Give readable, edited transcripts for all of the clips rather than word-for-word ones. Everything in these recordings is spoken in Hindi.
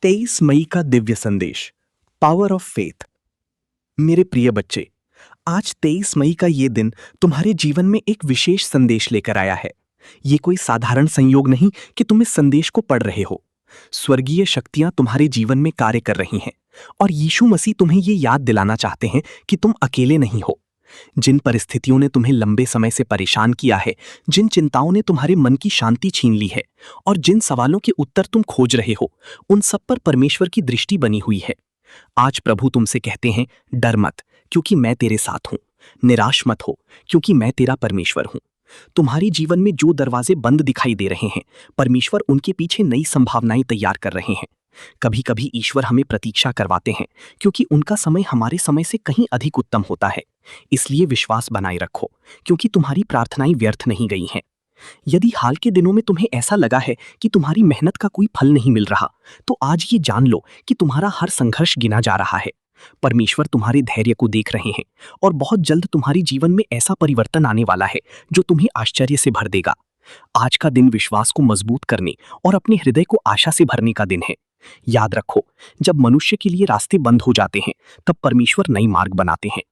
23 मई का दिव्य संदेश, पावर ऑफ फेथ। मेरे प्रिय बच्चे, आज 23 मई का ये दिन तुम्हारे जीवन में एक विशेष संदेश लेकर आया है। ये कोई साधारण संयोग नहीं कि तुम इस संदेश को पढ़ रहे हो। स्वर्गीय शक्तियां तुम्हारे जीवन में कार्य कर रही हैं और यीशु मसीह तुम्हें ये याद दिलाना चाहते हैं कि तुम अकेले नहीं हो। जिन परिस्थितियों ने तुम्हें लंबे समय से परेशान किया है, जिन चिंताओं ने तुम्हारे मन की शांति छीन ली है और जिन सवालों के उत्तर तुम खोज रहे हो, उन सब पर परमेश्वर की दृष्टि बनी हुई है। आज प्रभु तुमसे कहते हैं, डर मत, क्योंकि मैं तेरे साथ हूं। निराश मत हो, क्योंकि मैं तेरा परमेश्वर हूं। तुम्हारी जीवन में जो दरवाजे बंद दिखाई दे रहे हैं, परमेश्वर उनके पीछे नई संभावनाएं तैयार कर रहे हैं। कभी कभी ईश्वर हमें प्रतीक्षा करवाते हैं, क्योंकि उनका समय हमारे समय से कहीं अधिक उत्तम होता है। इसलिए विश्वास बनाए रखो, क्योंकि तुम्हारी प्रार्थनाएं व्यर्थ नहीं गई हैं। यदि हाल के दिनों में तुम्हें ऐसा लगा है कि तुम्हारी मेहनत का कोई फल नहीं मिल रहा, तो आज ये जान लो कि तुम्हारा हर संघर्ष गिना जा रहा है। परमेश्वर तुम्हारे धैर्य को देख रहे हैं और बहुत जल्द तुम्हारे जीवन में ऐसा परिवर्तन आने वाला है जो तुम्हें आश्चर्य से भर देगा। आज का दिन विश्वास को मजबूत करने और अपने हृदय को आशा से भरने का दिन है। याद रखो, जब मनुष्य के लिए रास्ते बंद हो जाते हैं, तब परमेश्वर नई मार्ग बनाते हैं।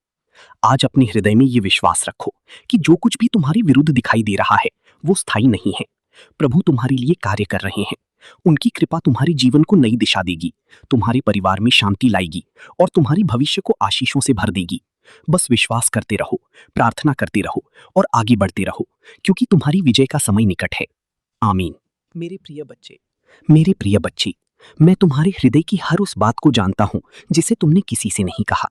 आज अपने हृदय में ये विश्वास रखो कि जो कुछ भी तुम्हारे विरुद्ध दिखाई दे रहा है, वो स्थायी नहीं है। प्रभु तुम्हारे लिए कार्य कर रहे हैं। उनकी कृपा तुम्हारे जीवन को नई दिशा देगी, तुम्हारे परिवार में शांति लाएगी और तुम्हारी भविष्य को आशीषों से भर देगी। बस विश्वास करते रहो, प्रार्थना करते रहो और आगे बढ़ते रहो, क्योंकि तुम्हारी विजय का समय निकट है। आमीन। मेरे प्रिय बच्चे, मेरे प्रिय बच्ची, मैं तुम्हारे हृदय की हर उस बात को जानता हूं जिसे तुमने किसी से नहीं कहा।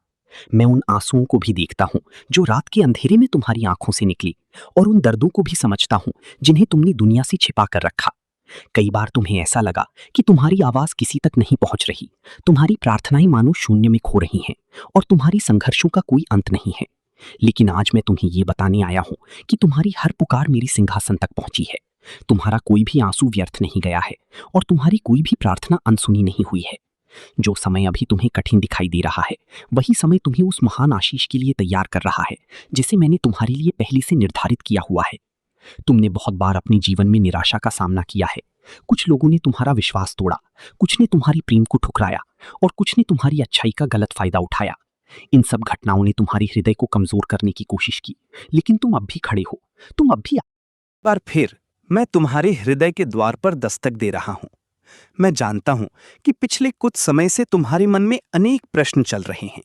मैं उन आंसुओं को भी देखता हूं जो रात के अंधेरे में तुम्हारी आंखों से निकली, और उन दर्दों को भी समझता हूं जिन्हें तुमने दुनिया से छिपा कर रखा। कई बार तुम्हें ऐसा लगा कि तुम्हारी आवाज किसी तक नहीं पहुंच रही, तुम्हारी प्रार्थनाएं मानो शून्य में खो रही हैं और तुम्हारी संघर्षों का कोई अंत नहीं है। लेकिन आज मैं तुम्हें ये बताने आया हूं कि तुम्हारी हर पुकार मेरी सिंहासन तक पहुंची है। तुम्हारा कोई भी आंसू व्यर्थ नहीं गया है और तुम्हारी कोई भी प्रार्थना अनसुनी नहीं हुई है। जो समय अभी तुम्हें कठिन दिखाई दे रहा है, वही समय तुम्हें उस महान आशीष के लिए तैयार कर रहा है जिसे मैंने तुम्हारे लिए पहले से निर्धारित किया हुआ है। तुमने बहुत बार अपने जीवन में निराशा का सामना किया है। कुछ लोगों ने तुम्हारा विश्वास तोड़ा, कुछ ने तुम्हारी प्रेम को ठुकराया और कुछ ने तुम्हारी अच्छाई का गलत फायदा उठाया। इन सब घटनाओं ने तुम्हारे हृदय को कमजोर करने की कोशिश की, लेकिन तुम अब भी खड़े हो। तुम अब भी बार फिर मैं तुम्हारे हृदय के द्वार पर दस्तक दे रहा हूं। मैं जानता हूं कि पिछले कुछ समय से तुम्हारे मन में अनेक प्रश्न चल रहे हैं।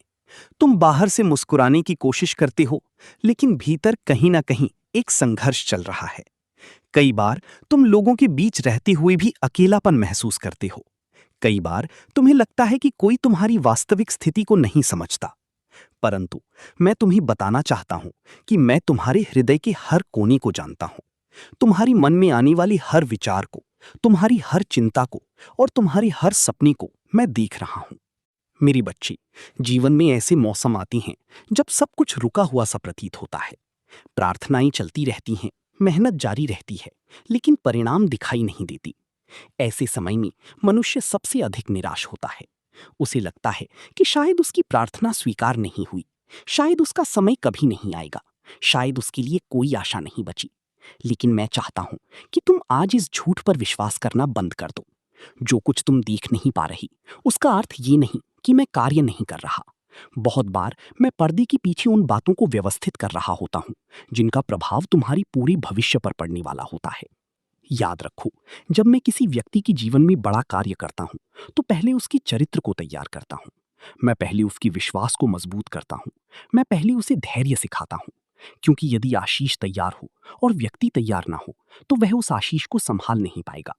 तुम बाहर से मुस्कुराने की कोशिश करते हो, लेकिन भीतर कहीं ना कहीं एक संघर्ष चल रहा है। कई बार तुम लोगों के बीच रहते हुए भी अकेलापन महसूस करते हो। कई बार तुम्हें लगता है कि कोई तुम्हारी वास्तविक स्थिति को नहीं समझता। परंतु मैं तुम्हें बताना चाहता हूं कि मैं तुम्हारे हृदय के हर कोने को जानता हूं। तुम्हारी मन में आने वाली हर विचार को, तुम्हारी हर चिंता को और तुम्हारी हर सपने को मैं देख रहा हूं। मेरी बच्ची, जीवन में ऐसे मौसम आती हैं जब सब कुछ रुका हुआ सा प्रतीत होता है। प्रार्थनाएं चलती रहती हैं, मेहनत जारी रहती है, लेकिन परिणाम दिखाई नहीं देती। ऐसे समय में मनुष्य सबसे अधिक निराश होता है। उसे लगता है कि शायद उसकी प्रार्थना स्वीकार नहीं हुई, शायद उसका समय कभी नहीं आएगा, शायद उसके लिए कोई आशा नहीं बची। लेकिन मैं चाहता हूं कि तुम आज इस झूठ पर विश्वास करना बंद कर दो। जो कुछ तुम देख नहीं पा रही, उसका अर्थ ये नहीं कि मैं कार्य नहीं कर रहा। बहुत बार मैं पर्दे के पीछे उन बातों को व्यवस्थित कर रहा होता हूं जिनका प्रभाव तुम्हारी पूरी भविष्य पर पड़ने वाला होता है। याद रखो, जब मैं किसी व्यक्ति के जीवन में बड़ा कार्य करता हूं, तो पहले उसकी चरित्र को तैयार करता हूं। मैं पहले उसकी विश्वास को मजबूत करता हूं। मैं पहले उसे धैर्य सिखाता हूं, क्योंकि यदि आशीष तैयार हो और व्यक्ति तैयार ना हो, तो वह उस आशीष को संभाल नहीं पाएगा।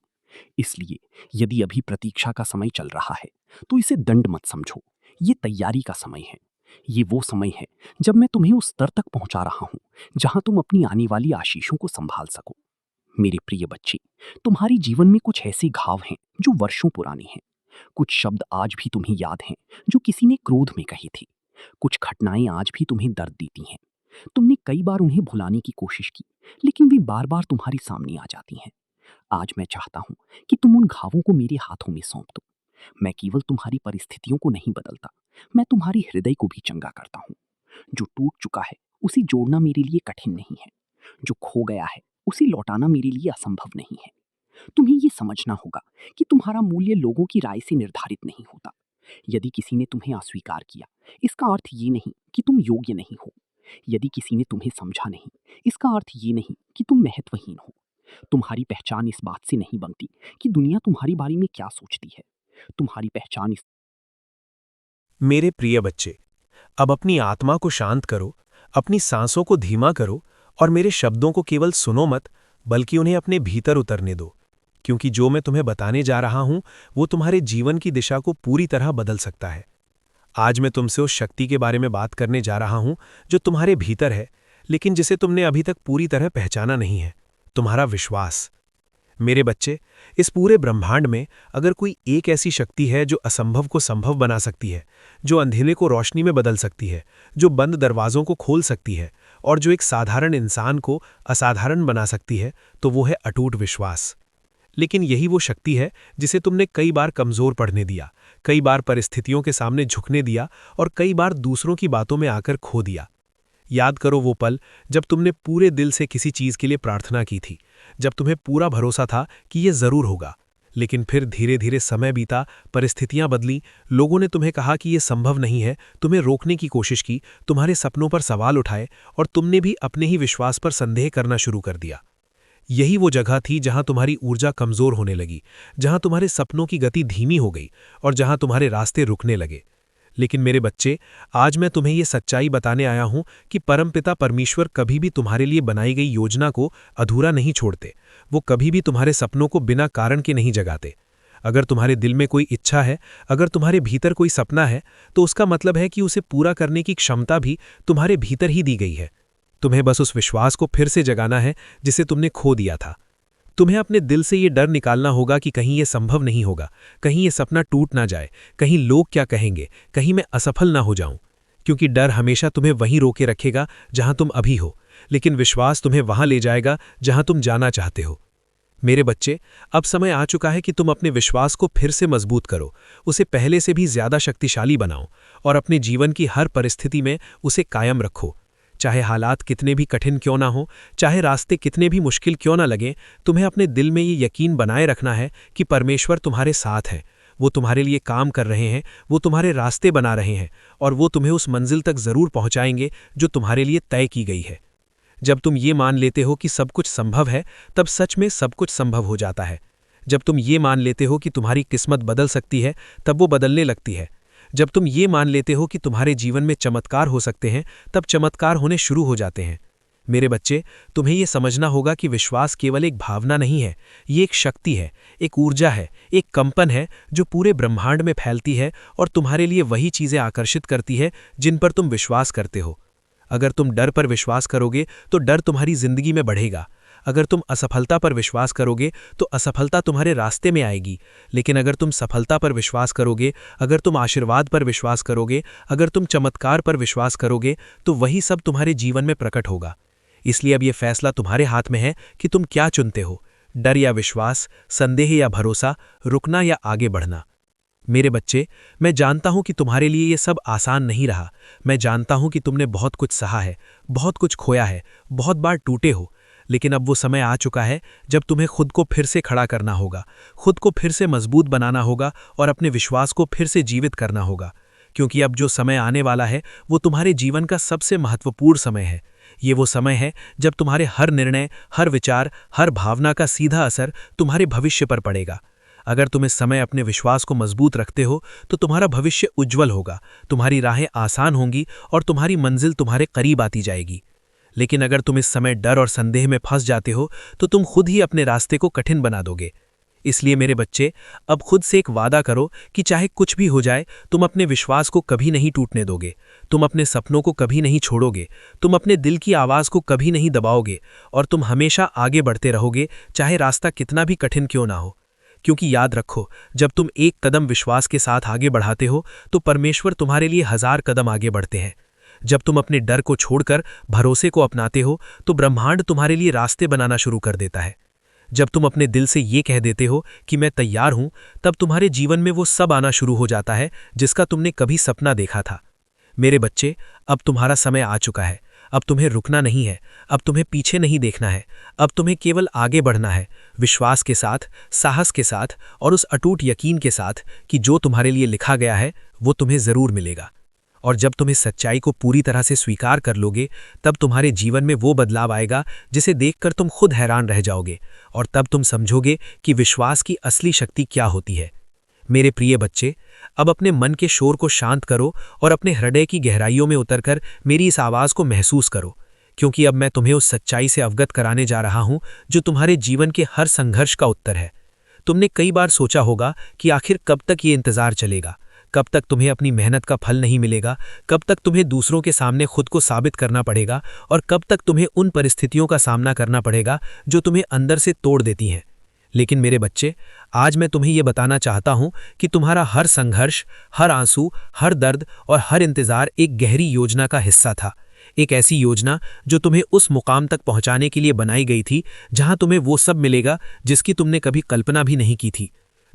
इसलिए यदि अभी प्रतीक्षा का समय चल रहा है, तो इसे दंड मत समझो। ये तैयारी का समय है। ये वो समय है जब मैं तुम्हें उस स्तर तक पहुंचा रहा हूं जहां तुम अपनी आने वाली आशीषों को संभाल सको। मेरे प्रिय बच्ची, तुम्हारी जीवन में कुछ ऐसे घाव हैं जो वर्षों पुराने हैं। कुछ शब्द आज भी तुम्हें याद हैं जो किसी ने क्रोध में कही थी। कुछ घटनाएं आज भी तुम्हें दर्द देती हैं। तुमने कई बार उन्हें भुलाने की कोशिश की, लेकिन वे बार बार तुम्हारे सामने आ जाती हैं। आज मैं चाहता हूं कि तुम उन घावों को मेरे हाथों में सौंप दो। मैं केवल तुम्हारी परिस्थितियों को नहीं बदलता, मैं तुम्हारे हृदय को भी चंगा करता हूँ। जो टूट चुका है, उसे जोड़ना मेरे लिए कठिन नहीं है। जो खो गया है, उसे लौटाना मेरे लिए असंभव नहीं है। तुम्हें ये समझना होगा कि तुम्हारा मूल्य लोगों की राय से निर्धारित नहीं होता। यदि किसी ने तुम्हें अस्वीकार किया, इसका अर्थ ये नहीं कि तुम योग्य नहीं हो। यदि किसी ने तुम्हें समझा नहीं, इसका अर्थ ये नहीं कि तुम महत्वहीन हो। तुम्हारी पहचान इस बात से नहीं बनती कि दुनिया तुम्हारे बारे में क्या सोचती है। तुम्हारी पहचान इस मेरे प्रिय बच्चे, अब अपनी आत्मा को शांत करो, अपनी सांसों को धीमा करो और मेरे शब्दों को केवल सुनो मत, बल्कि उन्हें अपने भीतर उतरने दो। क्योंकि जो मैं तुम्हें बताने जा रहा हूं, वो तुम्हारे जीवन की दिशा को पूरी तरह बदल सकता है। आज मैं तुमसे उस शक्ति के बारे में बात करने जा रहा हूं जो तुम्हारे भीतर है, लेकिन जिसे तुमने अभी तक पूरी तरह पहचाना नहीं है, तुम्हारा विश्वास। मेरे बच्चे, इस पूरे ब्रह्मांड में अगर कोई एक ऐसी शक्ति है जो असंभव को संभव बना सकती है, जो अंधेरे को रोशनी में बदल सकती है, जो बंद दरवाजों को खोल सकती है और जो एक साधारण इंसान को असाधारण बना सकती है, तो वो है अटूट विश्वास। लेकिन यही वो शक्ति है जिसे तुमने कई बार कमजोर पड़ने दिया, कई बार परिस्थितियों के सामने झुकने दिया और कई बार दूसरों की बातों में आकर खो दिया। याद करो वो पल जब तुमने पूरे दिल से किसी चीज के लिए प्रार्थना की थी, जब तुम्हें पूरा भरोसा था कि ये जरूर होगा, लेकिन फिर धीरे धीरे समय बीता, परिस्थितियां बदली, लोगों ने तुम्हें कहा कि ये संभव नहीं है, तुम्हें रोकने की कोशिश की, तुम्हारे सपनों पर सवाल उठाए और तुमने भी अपने ही विश्वास पर संदेह करना शुरू कर दिया। यही वो जगह थी जहां तुम्हारी ऊर्जा कमजोर होने लगी, जहां तुम्हारे सपनों की गति धीमी हो गई और जहां तुम्हारे रास्ते रुकने लगे। लेकिन मेरे बच्चे, आज मैं तुम्हें ये सच्चाई बताने आया हूं कि परमपिता परमेश्वर कभी भी तुम्हारे लिए बनाई गई योजना को अधूरा नहीं छोड़ते। वो कभी भी तुम्हारे सपनों को बिना कारण के नहीं जगाते। अगर तुम्हारे दिल में कोई इच्छा है, अगर तुम्हारे भीतर कोई सपना है, तो उसका मतलब है कि उसे पूरा करने की क्षमता भी तुम्हारे भीतर ही दी गई है। तुम्हें बस उस विश्वास को फिर से जगाना है जिसे तुमने खो दिया था। तुम्हें अपने दिल से ये डर निकालना होगा कि कहीं ये संभव नहीं होगा, कहीं ये सपना टूट ना जाए, कहीं लोग क्या कहेंगे, कहीं मैं असफल ना हो जाऊं। क्योंकि डर हमेशा तुम्हें वहीं रोके रखेगा जहां तुम अभी हो, लेकिन विश्वास तुम्हें वहां ले जाएगा जहां तुम जाना चाहते हो। मेरे बच्चे, अब समय आ चुका है कि तुम अपने विश्वास को फिर से मजबूत करो, उसे पहले से भी ज्यादा शक्तिशाली बनाओ और अपने जीवन की हर परिस्थिति में उसे कायम रखो। चाहे हालात कितने भी कठिन क्यों ना हो, चाहे रास्ते कितने भी मुश्किल क्यों ना लगें, तुम्हें अपने दिल में ये यकीन बनाए रखना है कि परमेश्वर तुम्हारे साथ है। वो तुम्हारे लिए काम कर रहे हैं, वो तुम्हारे रास्ते बना रहे हैं और वो तुम्हें उस मंजिल तक जरूर पहुंचाएंगे जो तुम्हारे लिए तय की गई है। जब तुम ये मान लेते हो कि सब कुछ संभव है, तब सच में सब कुछ संभव हो जाता है। जब तुम ये मान लेते हो कि तुम्हारी किस्मत बदल सकती है, तब वो बदलने लगती है। जब तुम ये मान लेते हो कि तुम्हारे जीवन में चमत्कार हो सकते हैं, तब चमत्कार होने शुरू हो जाते हैं। मेरे बच्चे, तुम्हें यह समझना होगा कि विश्वास केवल एक भावना नहीं है, ये एक शक्ति है, एक ऊर्जा है, एक कंपन है जो पूरे ब्रह्मांड में फैलती है और तुम्हारे लिए वही चीजें आकर्षित करती है जिन पर तुम विश्वास करते हो। अगर तुम डर पर विश्वास करोगे तो डर तुम्हारी जिंदगी में बढ़ेगा। अगर तुम असफलता पर विश्वास करोगे तो असफलता तुम्हारे रास्ते में आएगी। लेकिन अगर तुम सफलता पर विश्वास करोगे, अगर तुम आशीर्वाद पर विश्वास करोगे, अगर तुम चमत्कार पर विश्वास करोगे, तो वही सब तुम्हारे जीवन में प्रकट होगा। इसलिए अब यह फैसला तुम्हारे हाथ में है कि तुम क्या चुनते हो, डर या विश्वास, संदेह या भरोसा, रुकना या आगे बढ़ना। मेरे बच्चे, मैं जानता हूं कि तुम्हारे लिए ये सब आसान नहीं रहा। मैं जानता हूं कि तुमने बहुत कुछ सहा है, बहुत कुछ खोया है, बहुत बार टूटे हो। लेकिन अब वो समय आ चुका है जब तुम्हें खुद को फिर से खड़ा करना होगा, खुद को फिर से मजबूत बनाना होगा और अपने विश्वास को फिर से जीवित करना होगा। क्योंकि अब जो समय आने वाला है वो तुम्हारे जीवन का सबसे महत्वपूर्ण समय है। ये वो समय है जब तुम्हारे हर निर्णय, हर विचार, हर भावना का सीधा असर तुम्हारे भविष्य पर पड़ेगा। अगर तुम इस समय अपने विश्वास को मजबूत रखते हो तो तुम्हारा भविष्य उज्जवल होगा, तुम्हारी राहें आसान होंगी और तुम्हारी मंजिल तुम्हारे करीब आती जाएगी। लेकिन अगर तुम इस समय डर और संदेह में फंस जाते हो तो तुम खुद ही अपने रास्ते को कठिन बना दोगे। इसलिए मेरे बच्चे, अब खुद से एक वादा करो कि चाहे कुछ भी हो जाए, तुम अपने विश्वास को कभी नहीं टूटने दोगे, तुम अपने सपनों को कभी नहीं छोड़ोगे, तुम अपने दिल की आवाज़ को कभी नहीं दबाओगे और तुम हमेशा आगे बढ़ते रहोगे, चाहे रास्ता कितना भी कठिन क्यों ना हो। क्योंकि याद रखो, जब तुम एक कदम विश्वास के साथ आगे बढ़ाते हो तो परमेश्वर तुम्हारे लिए 1000 कदम आगे बढ़ते हैं। जब तुम अपने डर को छोड़कर भरोसे को अपनाते हो तो ब्रह्मांड तुम्हारे लिए रास्ते बनाना शुरू कर देता है। जब तुम अपने दिल से ये कह देते हो कि मैं तैयार हूं, तब तुम्हारे जीवन में वो सब आना शुरू हो जाता है जिसका तुमने कभी सपना देखा था। मेरे बच्चे, अब तुम्हारा समय आ चुका है। अब तुम्हें रुकना नहीं है, अब तुम्हें पीछे नहीं देखना है, अब तुम्हें केवल आगे बढ़ना है, विश्वास के साथ, साहस के साथ और उस अटूट यकीन के साथ कि जो तुम्हारे लिए लिखा गया है वो तुम्हें ज़रूर मिलेगा। और जब तुम इस सच्चाई को पूरी तरह से स्वीकार कर लोगे, तब तुम्हारे जीवन में वो बदलाव आएगा जिसे देखकर तुम खुद हैरान रह जाओगे, और तब तुम समझोगे कि विश्वास की असली शक्ति क्या होती है। मेरे प्रिय बच्चे, अब अपने मन के शोर को शांत करो और अपने हृदय की गहराइयों में उतरकर मेरी इस आवाज़ को महसूस करो, क्योंकि अब मैं तुम्हें उस सच्चाई से अवगत कराने जा रहा हूं जो तुम्हारे जीवन के हर संघर्ष का उत्तर है। तुमने कई बार सोचा होगा कि आखिर कब तक ये इंतजार चलेगा, कब तक तुम्हें अपनी मेहनत का फल नहीं मिलेगा, कब तक तुम्हें दूसरों के सामने खुद को साबित करना पड़ेगा, और कब तक तुम्हें उन परिस्थितियों का सामना करना पड़ेगा जो तुम्हें अंदर से तोड़ देती हैं। लेकिन मेरे बच्चे, आज मैं तुम्हें यह बताना चाहता हूं कि तुम्हारा हर संघर्ष, हर आंसू, हर दर्द और हर इंतजार एक गहरी योजना का हिस्सा था। एक ऐसी योजना जो तुम्हें उस मुकाम तक पहुंचाने के लिए बनाई गई थी जहां तुम्हें वो सब मिलेगा जिसकी तुमने कभी कल्पना भी नहीं की थी।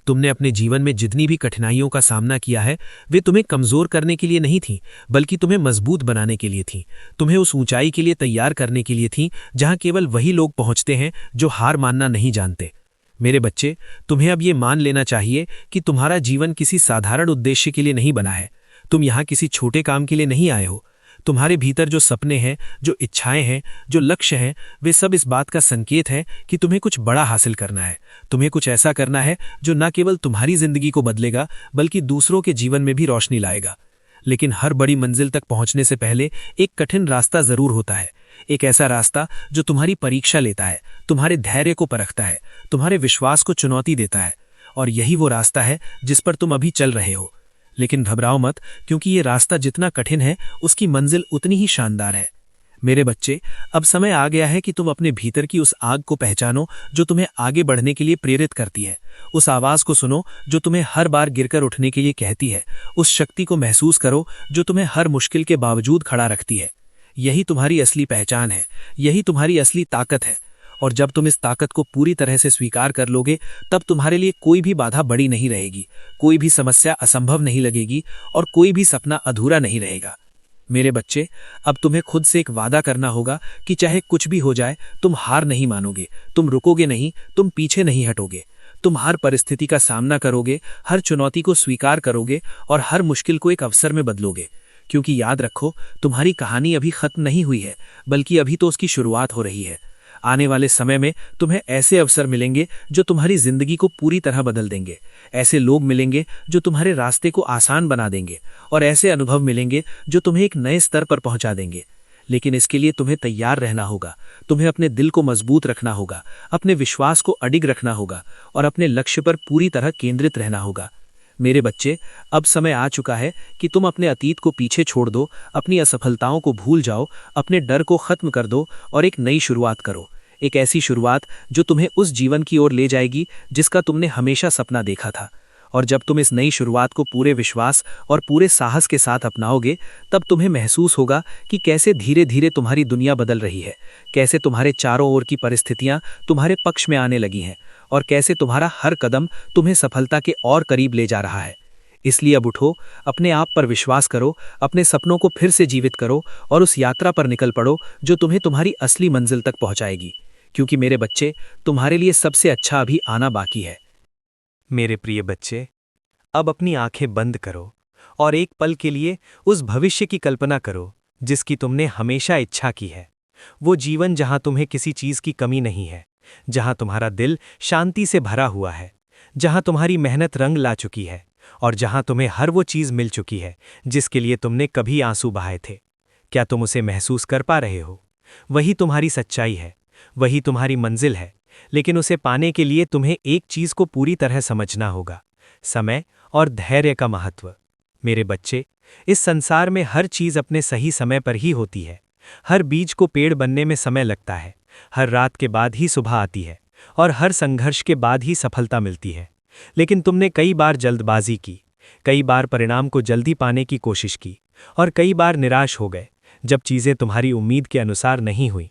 तुमने अपने जीवन में जितनी भी कठिनाइयों का सामना किया है, वे तुम्हें कमजोर करने के लिए नहीं थीं, बल्कि तुम्हें मजबूत बनाने के लिए थीं। तुम्हें उस ऊंचाई के लिए तैयार करने के लिए थीं जहां केवल वही लोग पहुंचते हैं जो हार मानना नहीं जानते। मेरे बच्चे, तुम्हें अब ये मान लेना चाहिए कि तुम्हारा जीवन किसी साधारण उद्देश्य के लिए नहीं बना है। तुम यहाँ किसी छोटे काम के लिए नहीं आए हो। तुम्हारे भीतर जो सपने हैं, जो इच्छाएं हैं, जो लक्ष्य हैं, वे सब इस बात का संकेत हैं कि तुम्हें कुछ बड़ा हासिल करना है। तुम्हें कुछ ऐसा करना है जो न केवल तुम्हारी जिंदगी को बदलेगा, बल्कि दूसरों के जीवन में भी रोशनी लाएगा। लेकिन हर बड़ी मंजिल तक पहुंचने से पहले एक कठिन रास्ता जरूर होता है। एक ऐसा रास्ता जो तुम्हारी परीक्षा लेता है, तुम्हारे धैर्य को परखता है, तुम्हारे विश्वास को चुनौती देता है। और यही वो रास्ता है जिस पर तुम अभी चल रहे हो। लेकिन घबराओ मत, क्योंकि ये रास्ता जितना कठिन है, उसकी मंजिल उतनी ही शानदार है। मेरे बच्चे, अब समय आ गया है कि तुम अपने भीतर की उस आग को पहचानो जो तुम्हें आगे बढ़ने के लिए प्रेरित करती है। उस आवाज को सुनो जो तुम्हें हर बार गिरकर उठने के लिए कहती है। उस शक्ति को महसूस करो जो तुम्हें हर मुश्किल के बावजूद खड़ा रखती है। यही तुम्हारी असली पहचान है, यही तुम्हारी असली ताकत है। और जब तुम इस ताकत को पूरी तरह से स्वीकार कर लोगे, तब तुम्हारे लिए कोई भी बाधा बड़ी नहीं रहेगी, कोई भी समस्या असंभव नहीं लगेगी और कोई भी सपना अधूरा नहीं रहेगा। मेरे बच्चे, अब तुम्हें खुद से एक वादा करना होगा कि चाहे कुछ भी हो जाए, तुम हार नहीं मानोगे, तुम रुकोगे नहीं, तुम पीछे नहीं हटोगे। तुम हर परिस्थिति का सामना करोगे, हर चुनौती को स्वीकार करोगे और हर मुश्किल को एक अवसर में बदलोगे। क्योंकि याद रखो, तुम्हारी कहानी अभी खत्म नहीं हुई है, बल्कि अभी तो उसकी शुरुआत हो रही है। आने वाले समय में तुम्हें ऐसे अवसर मिलेंगे जो तुम्हारी जिंदगी को पूरी तरह बदल देंगे। ऐसे लोग मिलेंगे जो तुम्हारे रास्ते को आसान बना देंगे, और ऐसे अनुभव मिलेंगे जो तुम्हें एक नए स्तर पर पहुंचा देंगे। लेकिन इसके लिए तुम्हें तैयार रहना होगा। तुम्हें अपने दिल को मजबूत रखना होगा, अपने विश्वास को अडिग रखना होगा और अपने लक्ष्य पर पूरी तरह केंद्रित रहना होगा। मेरे बच्चे, अब समय आ चुका है कि तुम अपने अतीत को पीछे छोड़ दो, अपनी असफलताओं को भूल जाओ, अपने डर को खत्म कर दो और एक नई शुरुआत करो। एक ऐसी शुरुआत जो तुम्हें उस जीवन की ओर ले जाएगी जिसका तुमने हमेशा सपना देखा था। और जब तुम इस नई शुरुआत को पूरे विश्वास और पूरे साहस के साथ अपनाओगे, तब तुम्हें महसूस होगा कि कैसे धीरे धीरे तुम्हारी दुनिया बदल रही है, कैसे तुम्हारे चारों ओर की परिस्थितियां तुम्हारे पक्ष में आने लगी हैं और कैसे तुम्हारा हर कदम तुम्हें सफलता के और करीब ले जा रहा है। इसलिए अब उठो, अपने आप पर विश्वास करो, अपने सपनों को फिर से जीवित करो और उस यात्रा पर निकल पड़ो जो तुम्हें तुम्हारी असली मंजिल तक पहुंचाएगी। क्योंकि मेरे बच्चे, तुम्हारे लिए सबसे अच्छा अभी आना बाकी है। मेरे प्रिय बच्चे, अब अपनी आंखें बंद करो और एक पल के लिए उस भविष्य की कल्पना करो जिसकी तुमने हमेशा इच्छा की है। वो जीवन जहां तुम्हें किसी चीज की कमी नहीं है, जहां तुम्हारा दिल शांति से भरा हुआ है, जहां तुम्हारी मेहनत रंग ला चुकी है और जहां तुम्हें हर वो चीज मिल चुकी है जिसके लिए तुमने कभी आंसू बहाए थे। क्या तुम उसे महसूस कर पा रहे हो? वही तुम्हारी सच्चाई है, वही तुम्हारी मंजिल है। लेकिन उसे पाने के लिए तुम्हें एक चीज को पूरी तरह समझना होगा, समय और धैर्य का महत्व। मेरे बच्चे, इस संसार में हर चीज अपने सही समय पर ही होती है। हर बीज को पेड़ बनने में समय लगता है, हर रात के बाद ही सुबह आती है और हर संघर्ष के बाद ही सफलता मिलती है। लेकिन तुमने कई बार जल्दबाजी की, कई बार परिणाम को जल्दी पाने की कोशिश की और कई बार निराश हो गए जब चीजें तुम्हारी उम्मीद के अनुसार नहीं हुई।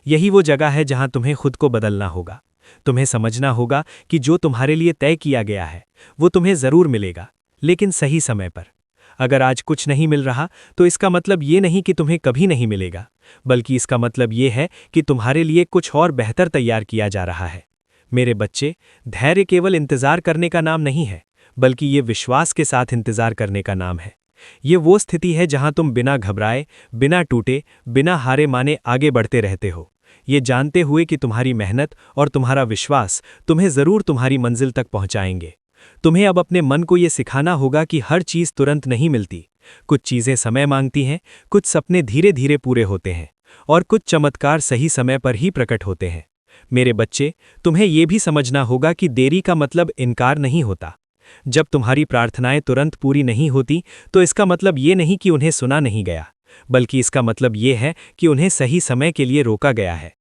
यही वो जगह है जहां तुम्हें खुद को बदलना होगा। तुम्हें समझना होगा कि जो तुम्हारे लिए तय किया गया है वो तुम्हें जरूर मिलेगा, लेकिन सही समय पर। अगर आज कुछ नहीं मिल रहा तो इसका मतलब ये नहीं कि तुम्हें कभी नहीं मिलेगा, बल्कि इसका मतलब ये है कि तुम्हारे लिए कुछ और बेहतर तैयार किया जा रहा है। मेरे बच्चे, धैर्य केवल इंतजार करने का नाम नहीं है, बल्कि ये विश्वास के साथ इंतजार करने का नाम है। ये वो स्थिति है जहां तुम बिना घबराए, बिना टूटे, बिना हारे माने आगे बढ़ते रहते हो, ये जानते हुए कि तुम्हारी मेहनत और तुम्हारा विश्वास तुम्हें जरूर तुम्हारी मंजिल तक पहुंचाएंगे। तुम्हें अब अपने मन को ये सिखाना होगा कि हर चीज तुरंत नहीं मिलती। कुछ चीजें समय मांगती हैं, कुछ सपने धीरे धीरे पूरे होते हैं, और कुछ चमत्कार सही समय पर ही प्रकट होते हैं। मेरे बच्चे, तुम्हें यह भी समझना होगा कि देरी का मतलब इनकार नहीं होता। जब तुम्हारी प्रार्थनाएं तुरंत पूरी नहीं होती तो इसका मतलब ये नहीं कि उन्हें सुना नहीं गया, बल्कि इसका मतलब ये है कि उन्हें सही समय के लिए रोका गया है।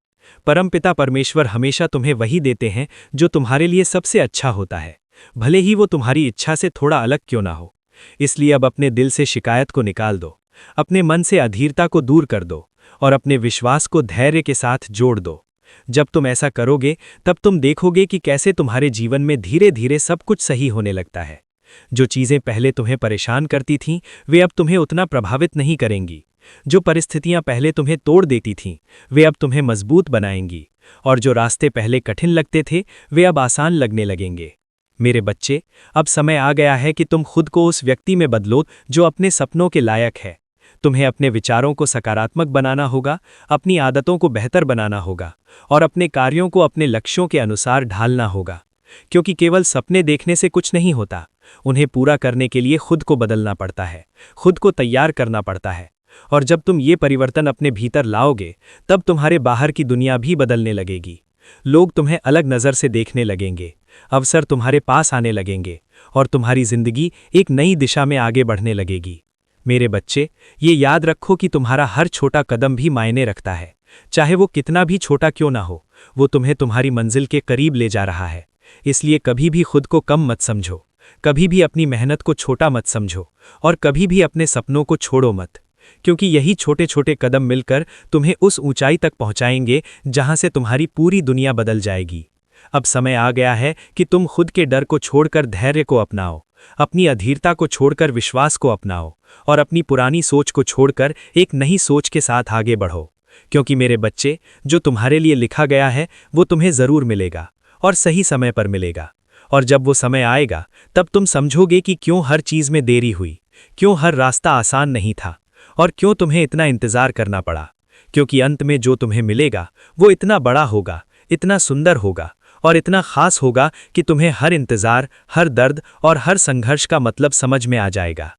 परमपिता परमेश्वर हमेशा तुम्हें वही देते हैं जो तुम्हारे लिए सबसे अच्छा होता है, भले ही वो तुम्हारी इच्छा से थोड़ा अलग क्यों ना हो। इसलिए अब अपने दिल से शिकायत को निकाल दो, अपने मन से अधीरता को दूर कर दो और अपने विश्वास को धैर्य के साथ जोड़ दो। जब तुम ऐसा करोगे तब तुम देखोगे कि कैसे तुम्हारे जीवन में धीरे धीरे सब कुछ सही होने लगता है। जो चीज़ें पहले तुम्हें परेशान करती थीं वे अब तुम्हें उतना प्रभावित नहीं करेंगी। जो परिस्थितियां पहले तुम्हें तोड़ देती थीं वे अब तुम्हें मजबूत बनाएंगी, और जो रास्ते पहले कठिन लगते थे वे अब आसान लगने लगेंगे। मेरे बच्चे, अब समय आ गया है कि तुम खुद को उस व्यक्ति में बदलो जो अपने सपनों के लायक है। तुम्हें अपने विचारों को सकारात्मक बनाना होगा, अपनी आदतों को बेहतर बनाना होगा और अपने कार्यों को अपने लक्ष्यों के अनुसार ढालना होगा। क्योंकि केवल सपने देखने से कुछ नहीं होता, उन्हें पूरा करने के लिए खुद को बदलना पड़ता है, खुद को तैयार करना पड़ता है। और जब तुम ये परिवर्तन अपने भीतर लाओगे तब तुम्हारे बाहर की दुनिया भी बदलने लगेगी। लोग तुम्हें अलग नज़र से देखने लगेंगे, अवसर तुम्हारे पास आने लगेंगे और तुम्हारी जिंदगी एक नई दिशा में आगे बढ़ने लगेगी। मेरे बच्चे, ये याद रखो कि तुम्हारा हर छोटा कदम भी मायने रखता है, चाहे वो कितना भी छोटा क्यों ना हो। वो तुम्हें तुम्हारी मंजिल के करीब ले जा रहा है। इसलिए कभी भी खुद को कम मत समझो, कभी भी अपनी मेहनत को छोटा मत समझो और कभी भी अपने सपनों को छोड़ो मत, क्योंकि यही छोटे छोटे कदम मिलकर तुम्हें उस ऊंचाई तक पहुंचाएंगे जहां से तुम्हारी पूरी दुनिया बदल जाएगी। अब समय आ गया है कि तुम खुद के डर को छोड़कर धैर्य को अपनाओ, अपनी अधीरता को छोड़कर विश्वास को अपनाओ और अपनी पुरानी सोच को छोड़कर एक नई सोच के साथ आगे बढ़ो। क्योंकि मेरे बच्चे, जो तुम्हारे लिए लिखा गया है वो तुम्हें जरूर मिलेगा और सही समय पर मिलेगा। और जब वो समय आएगा तब तुम समझोगे कि क्यों हर चीज में देरी हुई, क्यों हर रास्ता आसान नहीं था और क्यों तुम्हें इतना इंतजार करना पड़ा। क्योंकि अंत में जो तुम्हें मिलेगा वो इतना बड़ा होगा, इतना सुंदर होगा और इतना खास होगा कि तुम्हें हर इंतजार, हर दर्द और हर संघर्ष का मतलब समझ में आ जाएगा।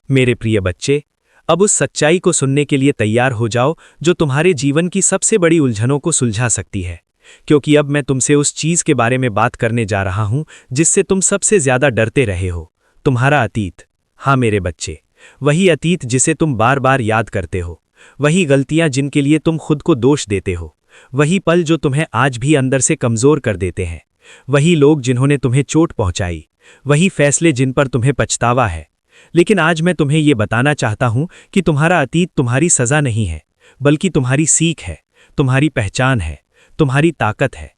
मेरे प्रिय बच्चे, अब उस सच्चाई को सुनने के लिए तैयार हो जाओ जो तुम्हारे जीवन की सबसे बड़ी उलझनों को सुलझा सकती है। क्योंकि अब मैं तुमसे उस चीज के बारे में बात करने जा रहा हूं जिससे तुम सबसे ज्यादा डरते रहे हो, तुम्हारा अतीत। हाँ मेरे बच्चे, वही अतीत जिसे तुम बार बार याद करते हो, वही गलतियां जिनके लिए तुम खुद को दोष देते हो, वही पल जो तुम्हें आज भी अंदर से कमजोर कर देते हैं, वही लोग जिन्होंने तुम्हें चोट पहुंचाई, वही फैसले जिन पर तुम्हें पछतावा है। लेकिन आज मैं तुम्हें ये बताना चाहता हूं कि तुम्हारा अतीत तुम्हारी सजा नहीं है, बल्कि तुम्हारी सीख है, तुम्हारी पहचान है, तुम्हारी ताकत है।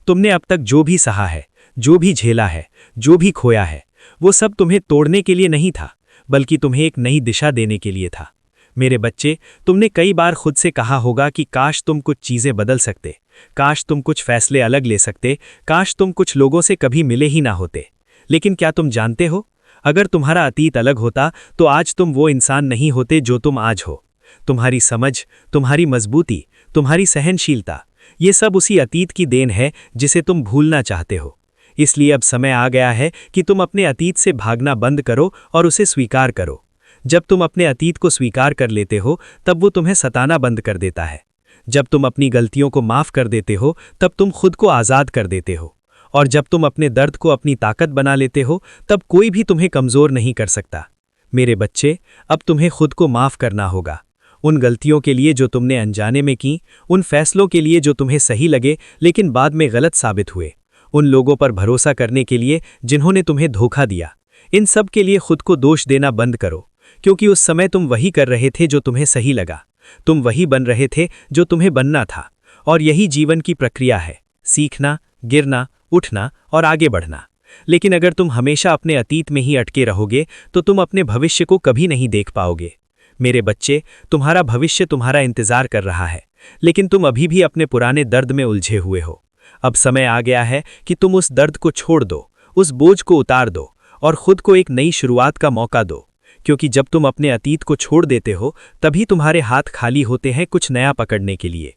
तुमने अब तक जो भी सहा है, जो भी झेला है, जो भी खोया है, वो सब तुम्हें तोड़ने के लिए नहीं था, बल्कि तुम्हें एक नई दिशा देने के लिए था। मेरे बच्चे, तुमने कई बार खुद से कहा होगा कि काश तुम कुछ चीजें बदल सकते, काश तुम कुछ फैसले अलग ले सकते, काश तुम कुछ लोगों से कभी मिले ही ना होते। लेकिन क्या तुम जानते हो, अगर तुम्हारा अतीत अलग होता तो आज तुम वो इंसान नहीं होते जो तुम आज हो। तुम्हारी समझ, तुम्हारी मजबूती, तुम्हारी सहनशीलता, ये सब उसी अतीत की देन है जिसे तुम भूलना चाहते हो। इसलिए अब समय आ गया है कि तुम अपने अतीत से भागना बंद करो और उसे स्वीकार करो। जब तुम अपने अतीत को स्वीकार कर लेते हो तब वो तुम्हें सताना बंद कर देता है। जब तुम अपनी गलतियों को माफ कर देते हो तब तुम खुद को आज़ाद कर देते हो। और जब तुम अपने दर्द को अपनी ताकत बना लेते हो तब कोई भी तुम्हें कमज़ोर नहीं कर सकता। मेरे बच्चे, अब तुम्हें खुद को माफ़ करना होगा, उन गलतियों के लिए जो तुमने अनजाने में की, उन फैसलों के लिए जो तुम्हें सही लगे लेकिन बाद में गलत साबित हुए, उन लोगों पर भरोसा करने के लिए जिन्होंने तुम्हें धोखा दिया। इन सब के लिए खुद को दोष देना बंद करो, क्योंकि उस समय तुम वही कर रहे थे जो तुम्हें सही लगा, तुम वही बन रहे थे जो तुम्हें बनना था। और यही जीवन की प्रक्रिया है, सीखना, गिरना, उठना और आगे बढ़ना। लेकिन अगर तुम हमेशा अपने अतीत में ही अटके रहोगे तो तुम अपने भविष्य को कभी नहीं देख पाओगे। मेरे बच्चे, तुम्हारा भविष्य तुम्हारा इंतजार कर रहा है, लेकिन तुम अभी भी अपने पुराने दर्द में उलझे हुए हो। अब समय आ गया है कि तुम उस दर्द को छोड़ दो, उस बोझ को उतार दो और खुद को एक नई शुरुआत का मौका दो। क्योंकि जब तुम अपने अतीत को छोड़ देते हो तभी तुम्हारे हाथ खाली होते हैं कुछ नया पकड़ने के लिए।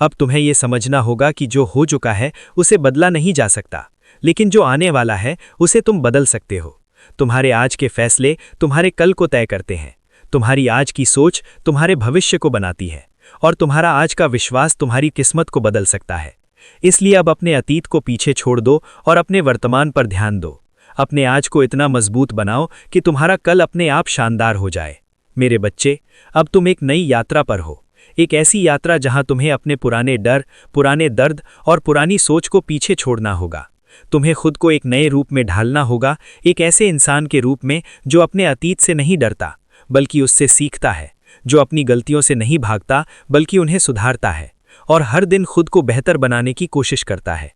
अब तुम्हें यह समझना होगा कि जो हो चुका है उसे बदला नहीं जा सकता, लेकिन जो आने वाला है उसे तुम बदल सकते हो। तुम्हारे आज के फैसले तुम्हारे कल को तय करते हैं। तुम्हारी आज की सोच तुम्हारे भविष्य को बनाती है और तुम्हारा आज का विश्वास तुम्हारी किस्मत को बदल सकता है। इसलिए अब अपने अतीत को पीछे छोड़ दो और अपने वर्तमान पर ध्यान दो। अपने आज को इतना मजबूत बनाओ कि तुम्हारा कल अपने आप शानदार हो जाए। मेरे बच्चे, अब तुम एक नई यात्रा पर हो, एक ऐसी यात्रा जहां तुम्हें अपने पुराने डर, पुराने दर्द और पुरानी सोच को पीछे छोड़ना होगा। तुम्हें खुद को एक नए रूप में ढालना होगा, एक ऐसे इंसान के रूप में जो अपने अतीत से नहीं डरता बल्कि उससे सीखता है, जो अपनी गलतियों से नहीं भागता बल्कि उन्हें सुधारता है और हर दिन खुद को बेहतर बनाने की कोशिश करता है।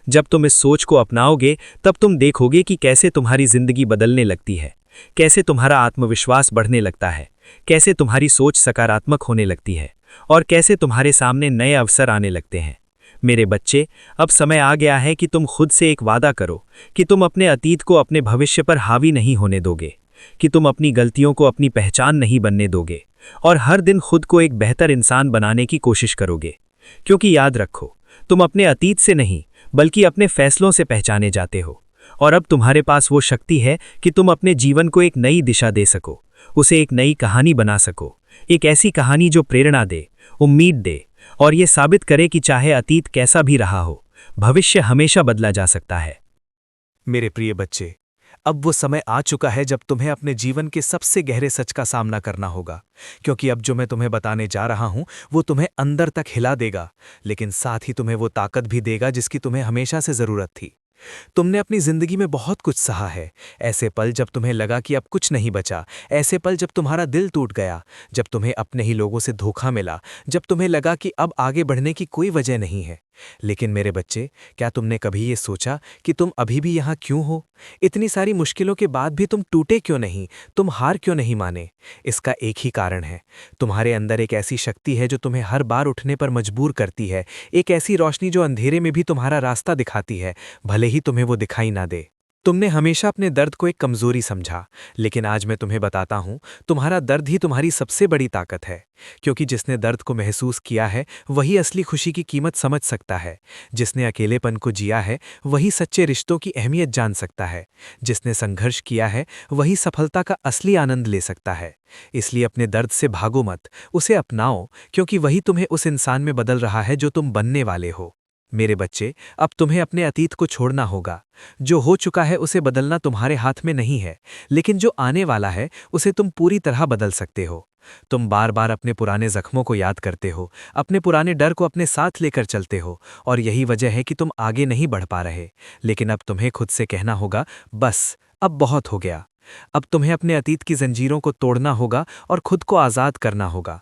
जब तुम इस सोच को अपनाओगे तब तुम देखोगे कि कैसे तुम्हारी जिंदगी बदलने लगती है, कैसे तुम्हारा आत्मविश्वास बढ़ने लगता है, कैसे तुम्हारी सोच सकारात्मक होने लगती है और कैसे तुम्हारे सामने नए अवसर आने लगते हैं। मेरे बच्चे, अब समय आ गया है कि तुम खुद से एक वादा करो कि तुम अपने अतीत को अपने भविष्य पर हावी नहीं होने दोगे, कि तुम अपनी गलतियों को अपनी पहचान नहीं बनने दोगे और हर दिन खुद को एक बेहतर इंसान बनाने की कोशिश करोगे। क्योंकि याद रखो, तुम अपने अतीत से नहीं बल्कि अपने फैसलों से पहचाने जाते हो और अब तुम्हारे पास वो शक्ति है कि तुम अपने जीवन को एक नई दिशा दे सको, उसे एक नई कहानी बना सको, एक ऐसी कहानी जो प्रेरणा दे, उम्मीद दे और ये साबित करे कि चाहे अतीत कैसा भी रहा हो, भविष्य हमेशा बदला जा सकता है। मेरे प्रिय बच्चे, अब वो समय आ चुका है जब तुम्हें अपने जीवन के सबसे गहरे सच का सामना करना होगा, क्योंकि अब जो मैं तुम्हें बताने जा रहा हूं वो तुम्हें अंदर तक हिला देगा, लेकिन साथ ही तुम्हें वो ताकत भी देगा जिसकी तुम्हें हमेशा से जरूरत थी। तुमने अपनी जिंदगी में बहुत कुछ सहा है, ऐसे पल जब तुम्हें लगा कि अब कुछ नहीं बचा, ऐसे पल जब तुम्हारा दिल टूट गया, जब तुम्हें अपने ही लोगों से धोखा मिला, जब तुम्हें लगा कि अब आगे बढ़ने की कोई वजह नहीं है। लेकिन मेरे बच्चे, क्या तुमने कभी ये सोचा कि तुम अभी भी यहाँ क्यों हो? इतनी सारी मुश्किलों के बाद भी तुम टूटे क्यों नहीं, तुम हार क्यों नहीं माने? इसका एक ही कारण है, तुम्हारे अंदर एक ऐसी शक्ति है जो तुम्हें हर बार उठने पर मजबूर करती है, एक ऐसी रोशनी जो अंधेरे में भी तुम्हारा रास्ता दिखाती है, भले ही तुम्हें वो दिखाई ना दे। तुमने हमेशा अपने दर्द को एक कमजोरी समझा, लेकिन आज मैं तुम्हें बताता हूं, तुम्हारा दर्द ही तुम्हारी सबसे बड़ी ताकत है। क्योंकि जिसने दर्द को महसूस किया है वही असली खुशी की कीमत समझ सकता है। जिसने अकेलेपन को जिया है वही सच्चे रिश्तों की अहमियत जान सकता है। जिसने संघर्ष किया है वही सफलता का असली आनंद ले सकता है। इसलिए अपने दर्द से भागो मत, उसे अपनाओ, क्योंकि वही तुम्हें उस इंसान में बदल रहा है जो तुम बनने वाले हो। मेरे बच्चे, अब तुम्हें अपने अतीत को छोड़ना होगा। जो हो चुका है उसे बदलना तुम्हारे हाथ में नहीं है, लेकिन जो आने वाला है उसे तुम पूरी तरह बदल सकते हो। तुम बार बार अपने पुराने जख्मों को याद करते हो, अपने पुराने डर को अपने साथ लेकर चलते हो और यही वजह है कि तुम आगे नहीं बढ़ पा रहे। लेकिन अब तुम्हें खुद से कहना होगा, बस अब बहुत हो गया। अब तुम्हें अपने अतीत की जंजीरों को तोड़ना होगा और खुद को आज़ाद करना होगा।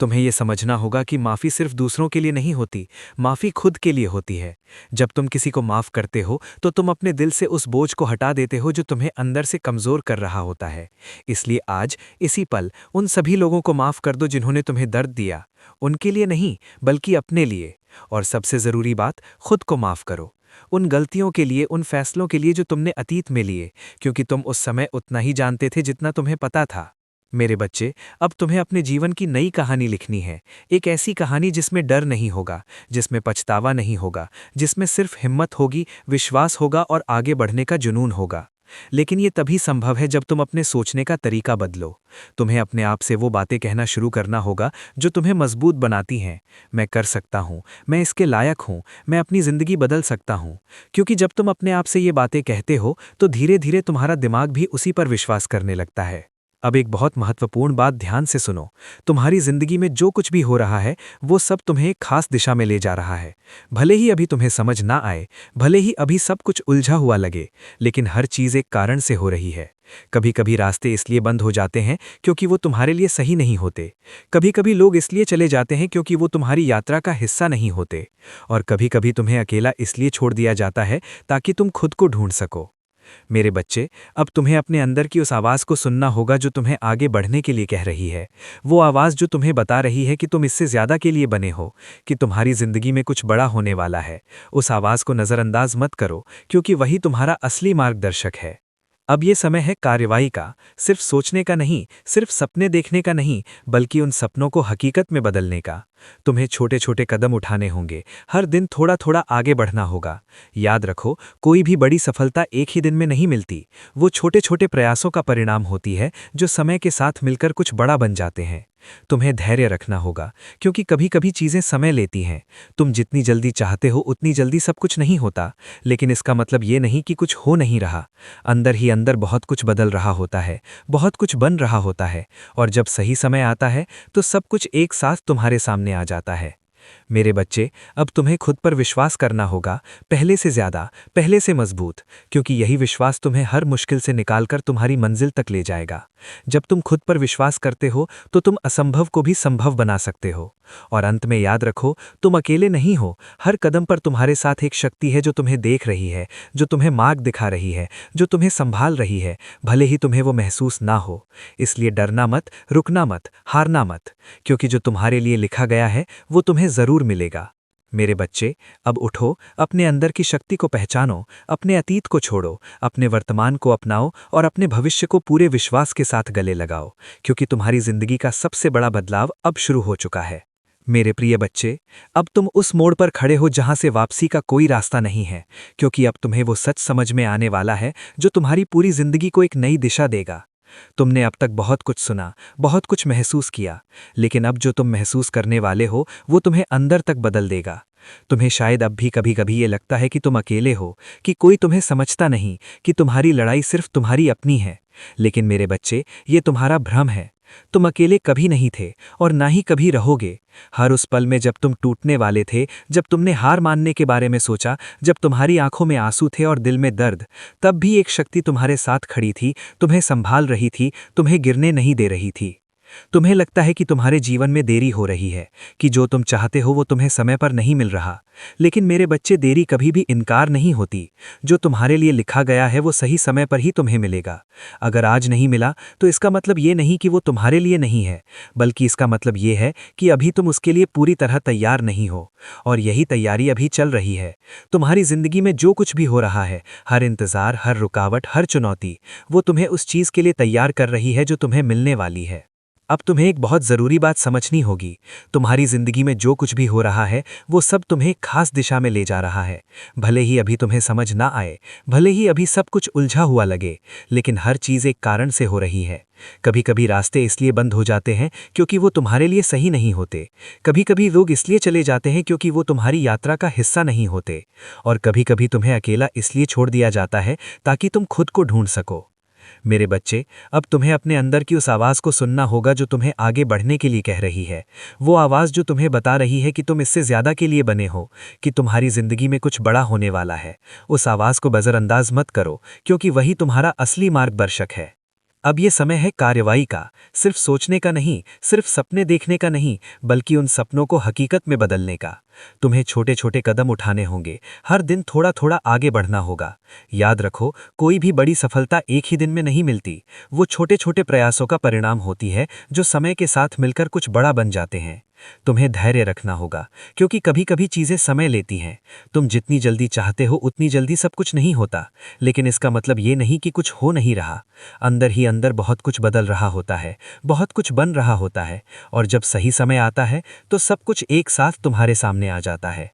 तुम्हें यह समझना होगा कि माफ़ी सिर्फ दूसरों के लिए नहीं होती, माफ़ी खुद के लिए होती है। जब तुम किसी को माफ़ करते हो तो तुम अपने दिल से उस बोझ को हटा देते हो जो तुम्हें अंदर से कमज़ोर कर रहा होता है। इसलिए आज इसी पल उन सभी लोगों को माफ़ कर दो जिन्होंने तुम्हें दर्द दिया, उनके लिए नहीं बल्कि अपने लिए। और सबसे ज़रूरी बात, खुद को माफ़ करो, उन गलतियों के लिए, उन फैसलों के लिए जो तुमने अतीत में लिए, क्योंकि तुम उस समय उतना ही जानते थे जितना तुम्हें पता था। मेरे बच्चे, अब तुम्हें अपने जीवन की नई कहानी लिखनी है, एक ऐसी कहानी जिसमें डर नहीं होगा, जिसमें पछतावा नहीं होगा, जिसमें सिर्फ हिम्मत होगी, विश्वास होगा और आगे बढ़ने का जुनून होगा। लेकिन ये तभी संभव है जब तुम अपने सोचने का तरीका बदलो। तुम्हें अपने आप से वो बातें कहना शुरू करना होगा जो तुम्हें मजबूत बनाती हैं। मैं कर सकता हूँ, मैं इसके लायक हूँ, मैं अपनी ज़िंदगी बदल सकता हूँ। क्योंकि जब तुम अपने आप से ये बातें कहते हो तो धीरे धीरे तुम्हारा दिमाग भी उसी पर विश्वास करने लगता है। अब एक बहुत महत्वपूर्ण बात ध्यान से सुनो, तुम्हारी जिंदगी में जो कुछ भी हो रहा है वो सब तुम्हें एक खास दिशा में ले जा रहा है। भले ही अभी तुम्हें समझ ना आए, भले ही अभी सब कुछ उलझा हुआ लगे, लेकिन हर चीज़ एक कारण से हो रही है। कभी कभी रास्ते इसलिए बंद हो जाते हैं क्योंकि वो तुम्हारे लिए सही नहीं होते। कभी कभी लोग इसलिए चले जाते हैं क्योंकि वो तुम्हारी यात्रा का हिस्सा नहीं होते। और कभी कभी तुम्हें अकेला इसलिए छोड़ दिया जाता है ताकि तुम खुद को ढूंढ सको। मेरे बच्चे, अब तुम्हें अपने अंदर की उस आवाज़ को सुनना होगा जो तुम्हें आगे बढ़ने के लिए कह रही है। वो आवाज़ जो तुम्हें बता रही है कि तुम इससे ज़्यादा के लिए बने हो, कि तुम्हारी ज़िंदगी में कुछ बड़ा होने वाला है। उस आवाज़ को नज़रअंदाज मत करो, क्योंकि वही तुम्हारा असली मार्गदर्शक है। अब ये समय है कार्रवाई का, सिर्फ सोचने का नहीं, सिर्फ सपने देखने का नहीं, बल्कि उन सपनों को हकीकत में बदलने का। तुम्हें छोटे छोटे कदम उठाने होंगे, हर दिन थोड़ा थोड़ा आगे बढ़ना होगा। याद रखो, कोई भी बड़ी सफलता एक ही दिन में नहीं मिलती। वो छोटे छोटे प्रयासों का परिणाम होती है, जो समय के साथ मिलकर कुछ बड़ा बन जाते हैं। तुम्हें धैर्य रखना होगा, क्योंकि कभी कभी चीज़ें समय लेती हैं। तुम जितनी जल्दी चाहते हो उतनी जल्दी सब कुछ नहीं होता, लेकिन इसका मतलब ये नहीं कि कुछ हो नहीं रहा। अंदर ही अंदर बहुत कुछ बदल रहा होता है, बहुत कुछ बन रहा होता है, और जब सही समय आता है तो सब कुछ एक साथ तुम्हारे सामने आ जाता है। मेरे बच्चे, अब तुम्हें खुद पर विश्वास करना होगा, पहले से ज़्यादा, पहले से मजबूत, क्योंकि यही विश्वास तुम्हें हर मुश्किल से निकालकर तुम्हारी मंजिल तक ले जाएगा। जब तुम खुद पर विश्वास करते हो तो तुम असंभव को भी संभव बना सकते हो। और अंत में याद रखो, तुम अकेले नहीं हो। हर कदम पर तुम्हारे साथ एक शक्ति है जो तुम्हें देख रही है, जो तुम्हें मार्ग दिखा रही है, जो तुम्हें संभाल रही है, भले ही तुम्हें वो महसूस ना हो। इसलिए डरना मत, रुकना मत, हारना मत, क्योंकि जो तुम्हारे लिए लिखा गया है वो तुम्हें ज़रूर मिलेगा। मेरे बच्चे, अब उठो, अपने अंदर की शक्ति को पहचानो, अपने अतीत को छोड़ो, अपने वर्तमान को अपनाओ और अपने भविष्य को पूरे विश्वास के साथ गले लगाओ, क्योंकि तुम्हारी जिंदगी का सबसे बड़ा बदलाव अब शुरू हो चुका है। मेरे प्रिय बच्चे, अब तुम उस मोड़ पर खड़े हो जहां से वापसी का कोई रास्ता नहीं है, क्योंकि अब तुम्हें वो सच समझ में आने वाला है जो तुम्हारी पूरी जिंदगी को एक नई दिशा देगा। तुमने अब तक बहुत कुछ सुना, बहुत कुछ महसूस किया, लेकिन अब जो तुम महसूस करने वाले हो वो तुम्हें अंदर तक बदल देगा। तुम्हें शायद अब भी कभी कभी ये लगता है कि तुम अकेले हो, कि कोई तुम्हें समझता नहीं, कि तुम्हारी लड़ाई सिर्फ तुम्हारी अपनी है। लेकिन मेरे बच्चे, ये तुम्हारा भ्रम है। तुम अकेले कभी नहीं थे और ना ही कभी रहोगे। हर उस पल में जब तुम टूटने वाले थे, जब तुमने हार मानने के बारे में सोचा, जब तुम्हारी आंखों में आंसू थे और दिल में दर्द, तब भी एक शक्ति तुम्हारे साथ खड़ी थी, तुम्हें संभाल रही थी, तुम्हें गिरने नहीं दे रही थी। तुम्हें लगता है कि तुम्हारे जीवन में देरी हो रही है, कि जो तुम चाहते हो वो तुम्हें समय पर नहीं मिल रहा। लेकिन मेरे बच्चे, देरी कभी भी इनकार नहीं होती। जो तुम्हारे लिए लिखा गया है वो सही समय पर ही तुम्हें मिलेगा। अगर आज नहीं मिला तो इसका मतलब ये नहीं कि वो तुम्हारे लिए नहीं है, बल्कि इसका मतलब ये है कि अभी तुम उसके लिए पूरी तरह तैयार नहीं हो। और यही तैयारी अभी चल रही है। तुम्हारी जिंदगी में जो कुछ भी हो रहा है, हर इंतजार, हर रुकावट, हर चुनौती, वो तुम्हें उस चीज़ के लिए तैयार कर रही है जो तुम्हें मिलने वाली है। अब तुम्हें एक बहुत ज़रूरी बात समझनी होगी। तुम्हारी ज़िंदगी में जो कुछ भी हो रहा है वो सब तुम्हें एक खास दिशा में ले जा रहा है। भले ही अभी तुम्हें समझ ना आए, भले ही अभी सब कुछ उलझा हुआ लगे, लेकिन हर चीज़ एक कारण से हो रही है। कभी कभी रास्ते इसलिए बंद हो जाते हैं क्योंकि वो तुम्हारे लिए सही नहीं होते। कभी कभी लोग इसलिए चले जाते हैं क्योंकि वो तुम्हारी यात्रा का हिस्सा नहीं होते। और कभी कभी तुम्हें अकेला इसलिए छोड़ दिया जाता है ताकि तुम खुद को ढूंढ सको। मेरे बच्चे, अब तुम्हें अपने अंदर की उस आवाज़ को सुनना होगा जो तुम्हें आगे बढ़ने के लिए कह रही है। वो आवाज़ जो तुम्हें बता रही है कि तुम इससे ज़्यादा के लिए बने हो, कि तुम्हारी ज़िंदगी में कुछ बड़ा होने वाला है। उस आवाज़ को नज़रअंदाज मत करो, क्योंकि वही तुम्हारा असली मार्गदर्शक है। अब ये समय है कार्रवाई का, सिर्फ सोचने का नहीं, सिर्फ सपने देखने का नहीं, बल्कि उन सपनों को हकीकत में बदलने का। तुम्हें छोटे छोटे कदम उठाने होंगे, हर दिन थोड़ा थोड़ा आगे बढ़ना होगा। याद रखो, कोई भी बड़ी सफलता एक ही दिन में नहीं मिलती। वो छोटे छोटे प्रयासों का परिणाम होती है, जो समय के साथ मिलकर कुछ बड़ा बन जाते हैं। तुम्हें धैर्य रखना होगा, क्योंकि कभी कभी चीज़ें समय लेती हैं। तुम जितनी जल्दी चाहते हो उतनी जल्दी सब कुछ नहीं होता, लेकिन इसका मतलब ये नहीं कि कुछ हो नहीं रहा। अंदर ही अंदर बहुत कुछ बदल रहा होता है, बहुत कुछ बन रहा होता है, और जब सही समय आता है तो सब कुछ एक साथ तुम्हारे सामने आ जाता है।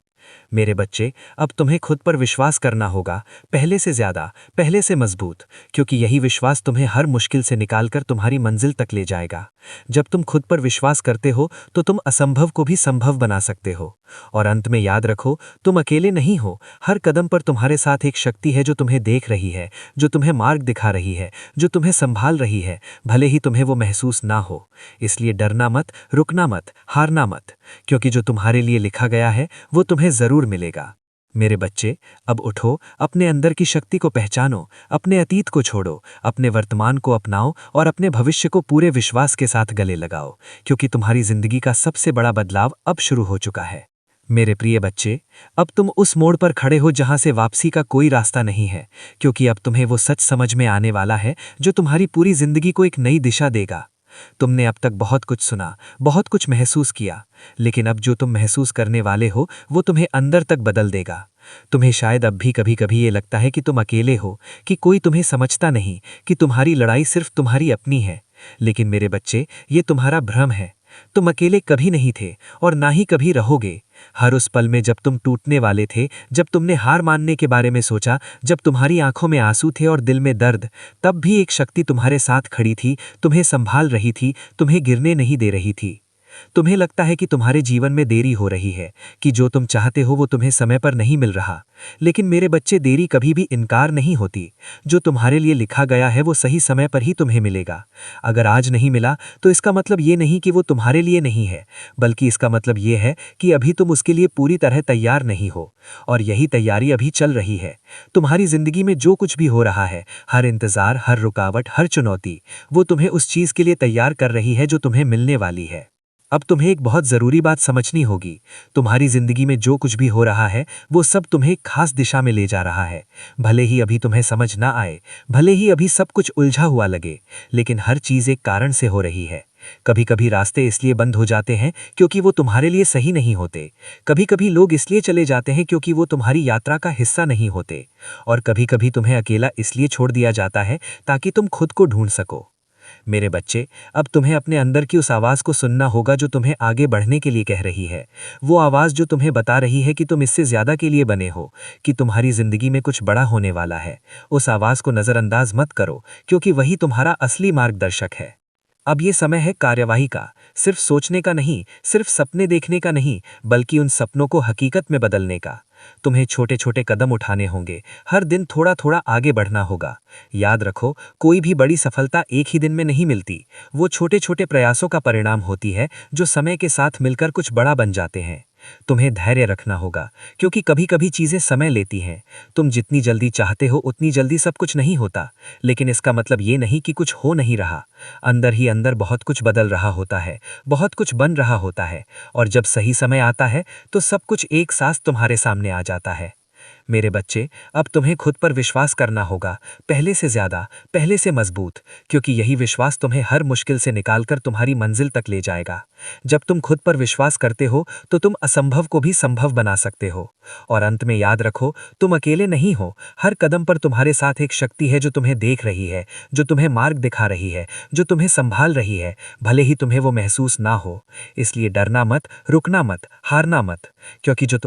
मेरे बच्चे, अब तुम्हें खुद पर विश्वास करना होगा, पहले से ज़्यादा, पहले से मजबूत, क्योंकि यही विश्वास तुम्हें हर मुश्किल से निकालकर तुम्हारी मंजिल तक ले जाएगा। जब तुम खुद पर विश्वास करते हो तो तुम असंभव को भी संभव बना सकते हो। और अंत में याद रखो, तुम अकेले नहीं हो। हर कदम पर तुम्हारे साथ एक शक्ति है जो तुम्हें देख रही है, जो तुम्हें मार्ग दिखा रही है, जो तुम्हें संभाल रही है, भले ही तुम्हें वो महसूस ना हो। इसलिए डरना मत, रुकना मत, हारना मत, क्योंकि जो तुम्हारे लिए लिखा गया है वो तुम्हें ज़रूर मिलेगा। मेरे बच्चे, अब उठो, अपने अंदर की शक्ति को पहचानो, अपने अतीत को छोड़ो, अपने वर्तमान को अपनाओ और अपने भविष्य को पूरे विश्वास के साथ गले लगाओ, क्योंकि तुम्हारी जिंदगी का सबसे बड़ा बदलाव अब शुरू हो चुका है। मेरे प्रिय बच्चे, अब तुम उस मोड़ पर खड़े हो जहां से वापसी का कोई रास्ता नहीं है, क्योंकि अब तुम्हें वो सच समझ में आने वाला है जो तुम्हारी पूरी जिंदगी को एक नई दिशा देगा। तुमने अब तक बहुत कुछ सुना, बहुत कुछ महसूस किया, लेकिन अब जो तुम महसूस करने वाले हो वो तुम्हें अंदर तक बदल देगा। तुम्हें शायद अब भी कभी कभी ये लगता है कि तुम अकेले हो, कि कोई तुम्हें समझता नहीं, कि तुम्हारी लड़ाई सिर्फ तुम्हारी अपनी है। लेकिन मेरे बच्चे, ये तुम्हारा भ्रम है। तुम अकेले कभी नहीं थे और ना ही कभी रहोगे। हर उस पल में जब तुम टूटने वाले थे, जब तुमने हार मानने के बारे में सोचा, जब तुम्हारी आंखों में आंसू थे और दिल में दर्द, तब भी एक शक्ति तुम्हारे साथ खड़ी थी, तुम्हें संभाल रही थी, तुम्हें गिरने नहीं दे रही थी। तुम्हें लगता है कि तुम्हारे जीवन में देरी हो रही है, कि जो तुम चाहते हो वो तुम्हें समय पर नहीं मिल रहा। लेकिन मेरे बच्चे, देरी कभी भी इनकार नहीं होती। जो तुम्हारे लिए लिखा गया है वो सही समय पर ही तुम्हें मिलेगा। अगर आज नहीं मिला तो इसका मतलब ये नहीं कि वो तुम्हारे लिए नहीं है, बल्कि इसका मतलब ये है कि अभी तुम उसके लिए पूरी तरह तैयार नहीं हो। और यही तैयारी अभी चल रही है। तुम्हारी जिंदगी में जो कुछ भी हो रहा है, हर इंतजार, हर रुकावट, हर चुनौती, वो तुम्हें उस चीज के लिए तैयार कर रही है जो तुम्हें मिलने वाली है। अब तुम्हें एक बहुत जरूरी बात समझनी होगी। तुम्हारी जिंदगी में जो कुछ भी हो रहा है वो सब तुम्हें एक खास दिशा में ले जा रहा है। भले ही अभी तुम्हें समझ ना आए, भले ही अभी सब कुछ उलझा हुआ लगे, लेकिन हर चीज एक कारण से हो रही है। कभी कभी रास्ते इसलिए बंद हो जाते हैं क्योंकि वो तुम्हारे लिए सही नहीं होते। कभी कभी लोग इसलिए चले जाते हैं क्योंकि वो तुम्हारी यात्रा का हिस्सा नहीं होते। और कभी कभी तुम्हें अकेला इसलिए छोड़ दिया जाता है ताकि तुम खुद को ढूंढ सको। मेरे बच्चे, अब तुम्हें अपने अंदर की उस आवाज़ को सुनना होगा जो तुम्हें आगे बढ़ने के लिए कह रही है। वो आवाज़ जो तुम्हें बता रही है कि तुम इससे ज़्यादा के लिए बने हो, कि तुम्हारी ज़िंदगी में कुछ बड़ा होने वाला है। उस आवाज़ को नज़रअंदाज मत करो, क्योंकि वही तुम्हारा असली मार्गदर्शक है। अब ये समय है कार्यवाही का, सिर्फ सोचने का नहीं, सिर्फ सपने देखने का नहीं, बल्कि उन सपनों को हकीकत में बदलने का। तुम्हें छोटे छोटे कदम उठाने होंगे, हर दिन थोड़ा थोड़ा आगे बढ़ना होगा। याद रखो, कोई भी बड़ी सफलता एक ही दिन में नहीं मिलती। वो छोटे छोटे प्रयासों का परिणाम होती है जो समय के साथ मिलकर कुछ बड़ा बन जाते हैं। तुम्हें धैर्य रखना होगा, क्योंकि कभी कभी चीजें समय लेती हैं। तुम जितनी जल्दी चाहते हो उतनी जल्दी सब कुछ नहीं होता, लेकिन इसका मतलब ये नहीं कि कुछ हो नहीं रहा। अंदर ही अंदर बहुत कुछ बदल रहा होता है, बहुत कुछ बन रहा होता है, और जब सही समय आता है तो सब कुछ एक साथ तुम्हारे सामने आ जाता है। मेरे बच्चे, अब तुम्हें खुद पर विश्वास करना होगा, पहले से ज्यादा, पहले से मजबूत, क्योंकि यही विश्वास तुम्हें हर मुश्किल से निकालकर तुम्हारी मंजिल तक ले जाएगा। जब तुम खुद पर विश्वास करते हो तो तुम असंभव को भी संभव बना सकते हो। और अंत में याद रखो, तुम अकेले नहीं हो। हर कदम पर तुम्हारे साथ एक शक्ति है जो तुम्हें देख रही है, जो तुम्हें मार्ग दिखा रही है, जो तुम्हें संभाल रही है, भले ही तुम्हें वो महसूस ना हो। इसलिए डरना मत, रुकना मत, हारना मत, क्योंकि जो